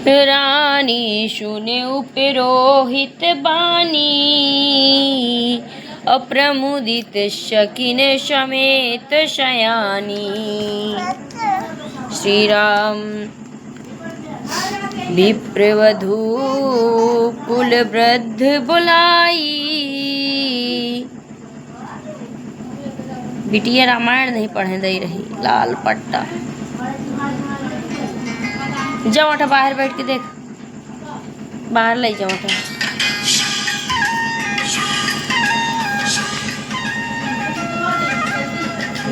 रानी सुने उपरोहित बानी, अप्रमुदित शकिन समेत शयानी। श्री राम विप्रवधू कुल वृद्ध बुलाई। बिटिया रामायण नहीं पढ़ने दे रही, लाल पट्टा। जाओ उठा, बाहर बैठ के देख, बाहर ले जाओ उठा।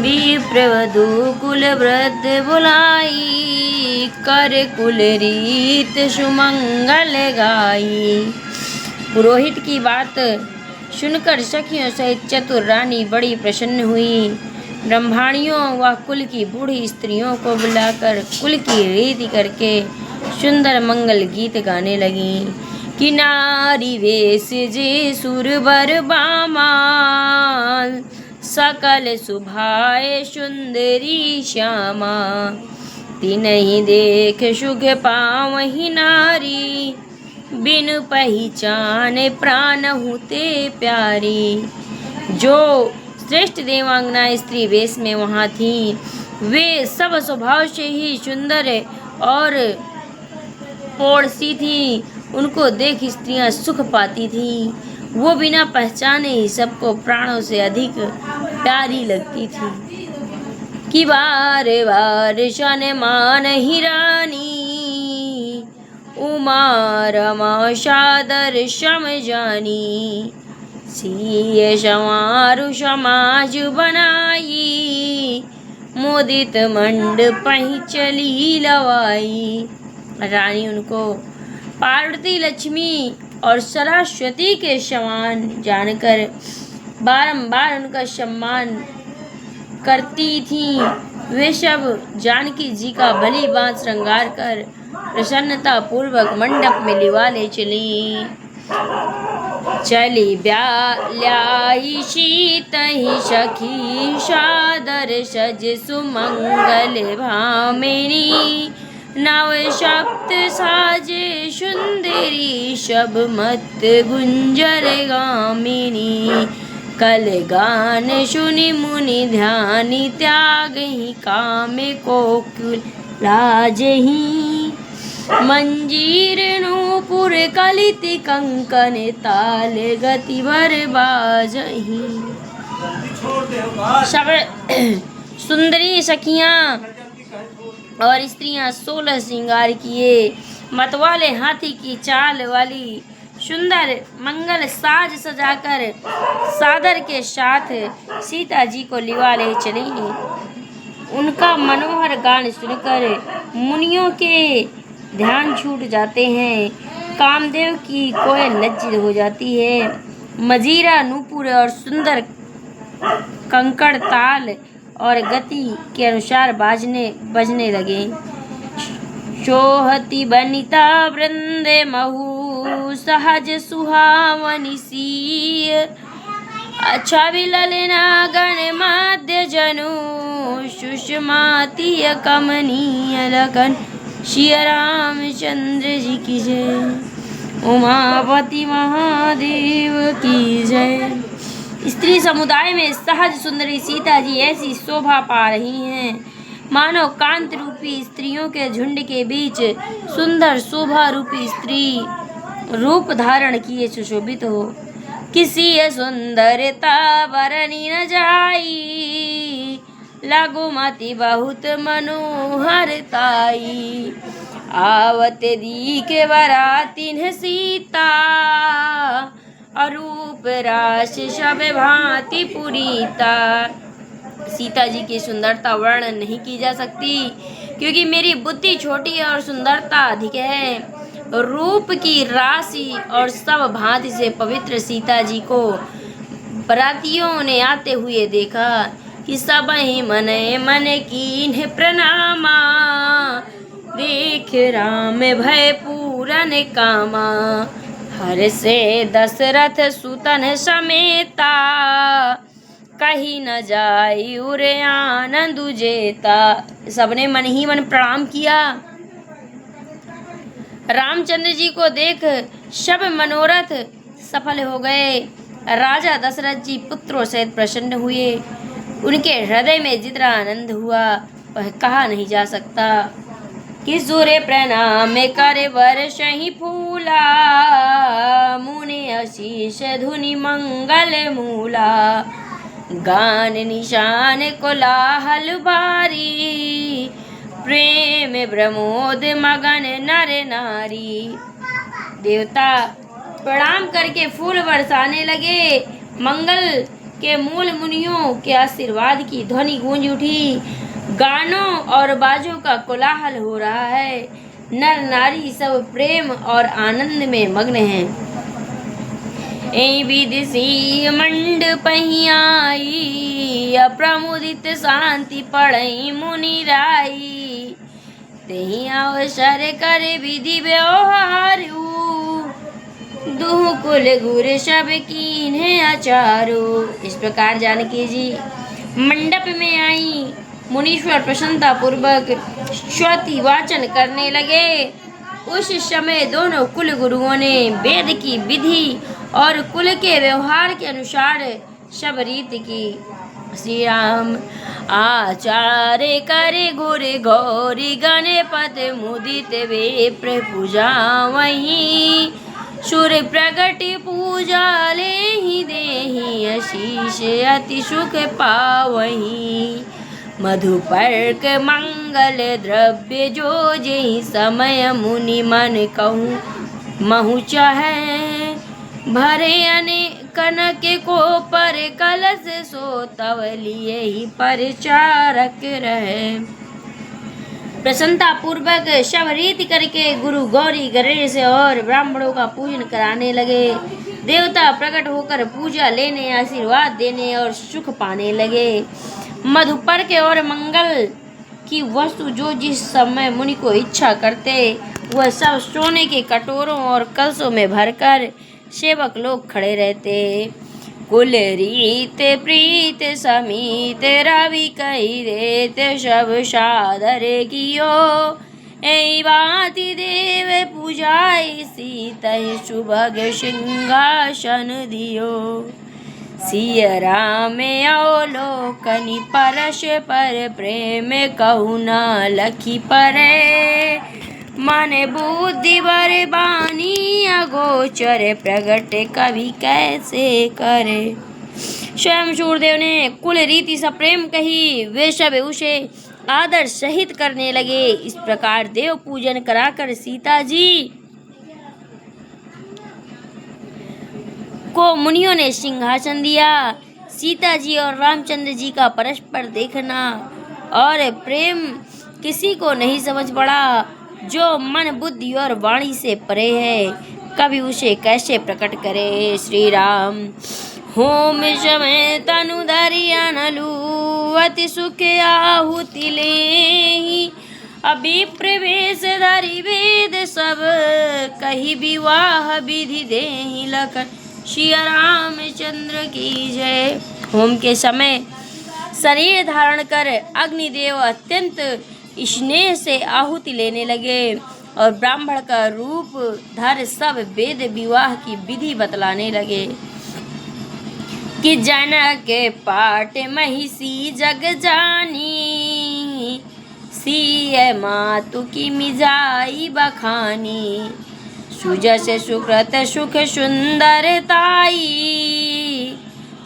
विप्रवधू कुल वृद्ध बुलाई, कर कुल रीत सुमंगल गाई। पुरोहित की बात सुनकर सखियों सहित चतुर रानी बड़ी प्रसन्न हुई। ब्रह्मणियों व कुल की बूढ़ी स्त्रियों को बुलाकर कुल की रीति करके सुंदर मंगल गीत गाने लगी कि नारी वेश जे सुरवर बामाल, सकल सुभाए सुंदरी श्यामा। तिन्हि देख सुख पावहि नारी, बिन पहचान प्राण हुते प्यारी। जो श्रेष्ठ देवांगना स्त्री वेश में वहाँ थी, वे सब स्वभाव से ही सुंदर और पौड़सी थी। उनको देख स्त्रियां सुख पाती थी। वो बिना पहचाने ही सबको प्राणों से अधिक प्यारी लगती थी। कि बार बार शन मान ही रानी, उमा रमा सादर सम जानी। सीय संवारु समाज बनाई, मोदित मंडप ही चली लवाई। रानी उनको पार्वती, लक्ष्मी और सरस्वती के समान जानकर बारंबार उनका सम्मान करती थी। वे सब जानकी जी का भली बात श्रृंगार कर प्रसन्नता पूर्वक मंडप में लिवाले चली। चली ब्यालाई शीतहि सखी, सादर सज सुमंगल भामिनी। नव सप्त साजे सुंदरी, सब मत गुंजर गामिनी। कल गान सुनि मुनि ध्यानि, त्यागहि काम कोकिल लाजहि। मंजीर नूपुर कलित कंकन, ताल गति भर बाजहि। सब सुंदरी सखियां और स्त्रियां 16 श्रृंगार किए, मतवाले हाथी की चाल वाली सुंदर मंगल साज सजाकर सादर के साथ सीता जी को लिवाले चली। उनका मनोहर गान सुनकर मुनियों के ध्यान छूट जाते हैं। कामदेव की कोयल लज्जित हो जाती है। मजीरा, नूपुर और सुंदर कंकड़ ताल और गति के अनुसार बजने लगे। सोहती बनिता वृंदे महु, सहज सुहावनी सीय। अच्छा विललना गण माध्य जनु, सुषमाती कमनीय लगन। श्री रामचंद्र जी की जय, उमापति महादेव की जय। स्त्री समुदाय में सहज सुंदरी सीता जी ऐसी शोभा पा रही हैं मानो कांत रूपी स्त्रियों के झुंड के बीच सुंदर शोभा रूपी स्त्री रूप धारण किए सुशोभित हो। किसी सुंदरता बरनी न जाई, लघुमति बहुत मनोहरताई। आवत दिखे वरातिन सीता, अरूप रास सब भांति पुरीता। सीता जी की सुंदरता वर्णन नहीं की जा सकती, क्योंकि मेरी बुद्धि छोटी और सुंदरता अधिक है। रूप की राशि और सब भांति से पवित्र सीता जी को बरातियों ने आते हुए देखा कि सब ही मन कीन्ह प्रणामा। देख राम भय पूरन कामा, हर से दशरथ सुतन समेता। कहीं न जाई उरे आनंद जेता। सबने मन ही मन प्रणाम किया। रामचंद्र जी को देख सब मनोरथ सफल हो गए। राजा दशरथ जी पुत्रों सहित प्रसन्न हुए। उनके हृदय में जितना आनंद हुआ वह कहा नहीं जा सकता। कि सूर्य प्रणाम करे वर्ष ही फूला, मुने आशीष धुनि मंगल मूला। गान निशान कोलाहल भारी, प्रेम प्रमोद मगन नर नारी। देवता प्रणाम करके फूल बरसाने लगे। मंगल के मूल मुनियों के आशीर्वाद की ध्वनि गूंज उठी। गानों और बाजों का कोलाहल हो रहा है। नर नारी सब प्रेम और आनंद में मग्न हैं। विदिशी मंडप आई, अप्रमुदित शांति पढ़ई मुनि राई। तेहि अवसर करे विधि व्यवहार, दुह कुल गुर सब कीन्हे आचारो। इस प्रकार जानकी जी मंडप में आई। मुनीश्वर प्रसन्नता पूर्वक स्तुति वाचन करने लगे। उस समय दोनों कुल गुरुओं ने वेद की विधि और कुल के व्यवहार के अनुसार सब रीति की। श्री राम आचार्य करे गुर गौरी गणपत मुदित विप्र पूजा वहीं। सुर प्रगट पूजा लेहि देहि आशीष अति सुख पावहीं। मधुपर्क मंगल द्रव्य जो जेहि समय मुनि मन कहूँ महु चाहे। भरे अनेकन के को पर कलश सो तव लिए ही परचारक रहे। प्रसन्नता पूर्वक सब रीति करके गुरु गौरी गणेश और ब्राह्मणों का पूजन कराने लगे। देवता प्रकट होकर पूजा लेने, आशीर्वाद देने और सुख पाने लगे। मधुपर्क और मंगल की वस्तु जो जिस समय मुनि को इच्छा करते वह सब सोने के कटोरों और कलशों में भरकर सेवक लोग खड़े रहते। कुल रीत प्रीत समीत रवि कही रेत सब सादर कियो। ऐ बाति देव पूजाई सीतहि सुभग सिंहासन दियो। सिया राम अवलोकनि परश पर प्रेम कहु न लखी परे। मन बुद्धि बर बानी अगोचर प्रगट कवि कैसे करे। स्वयं सूर्यदेव ने कुल रीति सा प्रेम कही। वे सब उसे आदर सहित करने लगे। इस प्रकार देव पूजन कराकर सीता जी को मुनियों ने सिंहासन दिया। सीता जी और रामचंद्र जी का परस्पर देखना और प्रेम किसी को नहीं समझ पड़ा। जो मन बुद्धि और वाणी से परे है कभी उसे कैसे प्रकट करे। श्री राम होम समय तनु धरिया नलू अति सुख आहुति लेहि। अभी प्रवेश धरि वेद सब कही विवाह विधि देहि लखन। श्री रामचंद्र की जय। होम के समय शरीर धारण कर अग्निदेव अत्यंत स्नेह से आहुति लेने लगे और ब्राह्मण का रूप धर सब वेद विवाह की विधि बतलाने लगे। कि जनक पाट महिषी जग जानी, सिय मातु की मिजाई बखानी। सुजस सुकृत सुख सुंदरताई,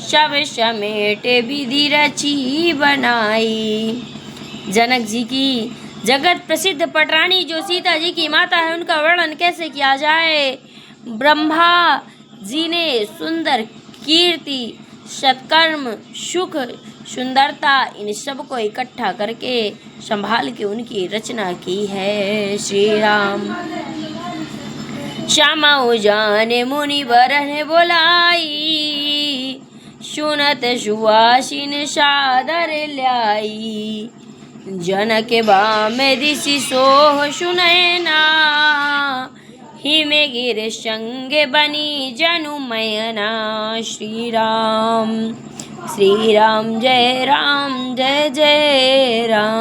सब समेट विधि रची बनाई। जनक जी की जगत प्रसिद्ध पटरानी जो सीता जी की माता है उनका वर्णन कैसे किया जाए। ब्रह्मा जी ने सुंदर कीर्ति सत्कर्म सुख सुंदरता इन सब को इकट्ठा करके संभाल के उनकी रचना की है। श्री राम श्यामा जाने मुनि वरन बोलाई, सुनत सुवासिन सादर लाई। जनक बाम ऋषि सोह सुनैना, हिमे गिर संग बनी जनु मयना। श्री राम जय राम जय जय राम।